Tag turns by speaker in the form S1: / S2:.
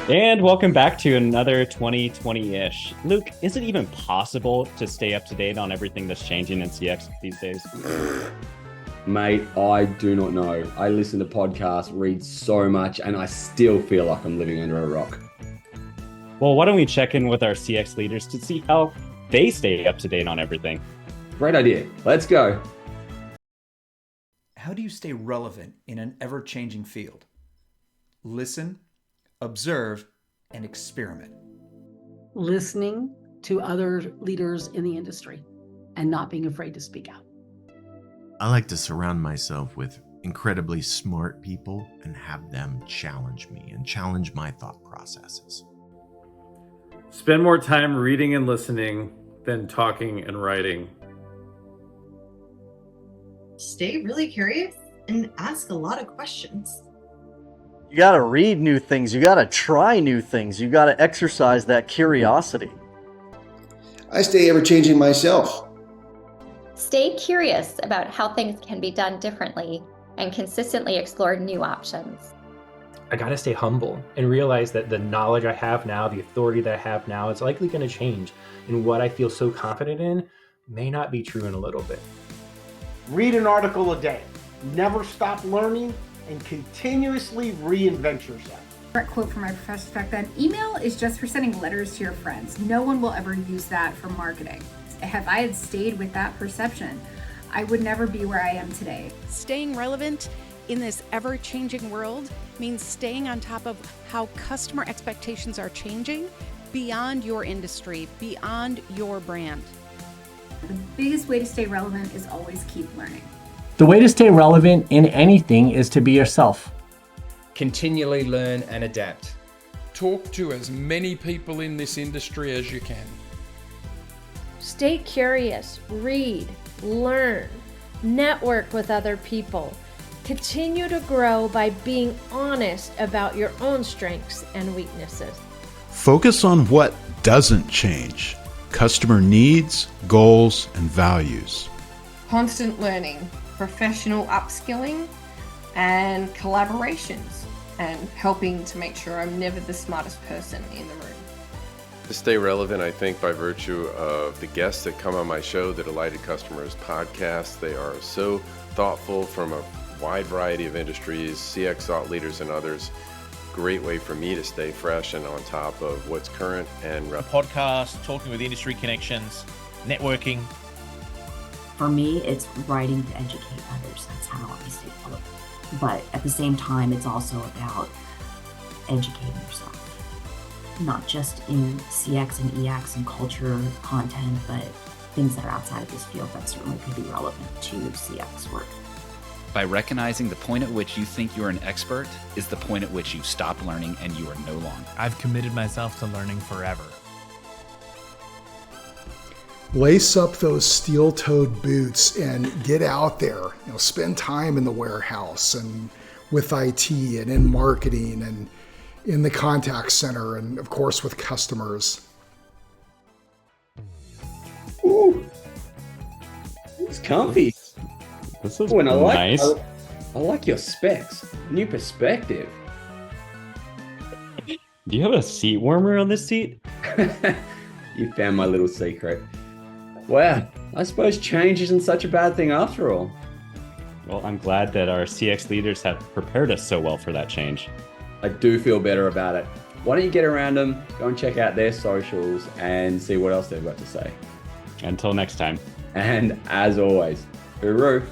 S1: And welcome back to another 2020-ish. Luke, is it even possible to stay up to date on everything that's changing in CX these days?
S2: Mate, I do not know. I listen to podcasts, read so much, and I still feel like I'm living under a rock.
S1: Well, why don't we check in with our CX leaders to see how they stay up to date on everything?
S2: Great idea. Let's go.
S3: How do you stay relevant in an ever-changing field? Listen, observe, and experiment.
S4: Listening to other leaders in the industry and not being afraid to speak out.
S5: I like to surround myself with incredibly smart people and have them challenge me and challenge my thought processes.
S6: Spend more time reading and listening than talking and writing.
S7: Stay really curious and ask a lot of questions.
S8: You got to read new things. You got to try new things. You got to exercise that curiosity.
S9: I stay ever-changing myself.
S10: Stay curious about how things can be done differently and consistently explore new options.
S11: I got to stay humble and realize that the knowledge I have now, the authority that I have now, is likely going to change. And what I feel so confident in may not be true in a little bit.
S12: Read an article a day. Never stop learning and continuously reinvent yourself.
S13: Direct quote from my professors back then: email is just for sending letters to your friends. No one will ever use that for marketing. If I had stayed with that perception, I would never be where I am today.
S14: Staying relevant in this ever-changing world means staying on top of how customer expectations are changing beyond your industry, beyond your brand.
S13: The biggest way to stay relevant is always keep learning.
S15: The way to stay relevant in anything is to be yourself.
S16: Continually learn and adapt.
S17: Talk to as many people in this industry as you can.
S18: Stay curious, read, learn, network with other people. Continue to grow by being honest about your own strengths and weaknesses.
S19: Focus on what doesn't change: customer needs, goals, and values.
S20: Constant learning, professional upskilling, and collaborations, and helping to make sure I'm never the smartest person in the room.
S6: To stay relevant, I think, by virtue of the guests that come on my show, the Delighted Customers podcast. They are so thoughtful from a wide variety of industries, CX thought leaders and others. Great way for me to stay fresh and on top of what's current and relevant.
S2: Podcast, talking with industry connections, networking.
S1: For me, it's writing to educate others. That's how I stay relevant. But at the same time, it's also about educating yourself. Not just in CX and EX and culture content, but things that are outside of this field that certainly could be relevant to CX work.
S11: By recognizing the point at which you think you're an expert is the point at which you stop learning and you are no longer.
S4: I've committed myself to learning forever.
S15: Lace up those steel-toed boots and get out there. Spend time in the warehouse and with IT and in marketing and in the contact center and, of course, with customers.
S2: Ooh, it's comfy.
S1: This is nice.
S2: I like your specs. New perspective.
S1: Do you have a seat warmer on this seat?
S2: You found my little secret. Wow, I suppose change isn't such a bad thing after all.
S1: Well, I'm glad that our CX leaders have prepared us so well for that change.
S2: I do feel better about it. Why don't you get around them, go and check out their socials and see what else they've got to say.
S1: Until next time.
S2: And as always, hooroo.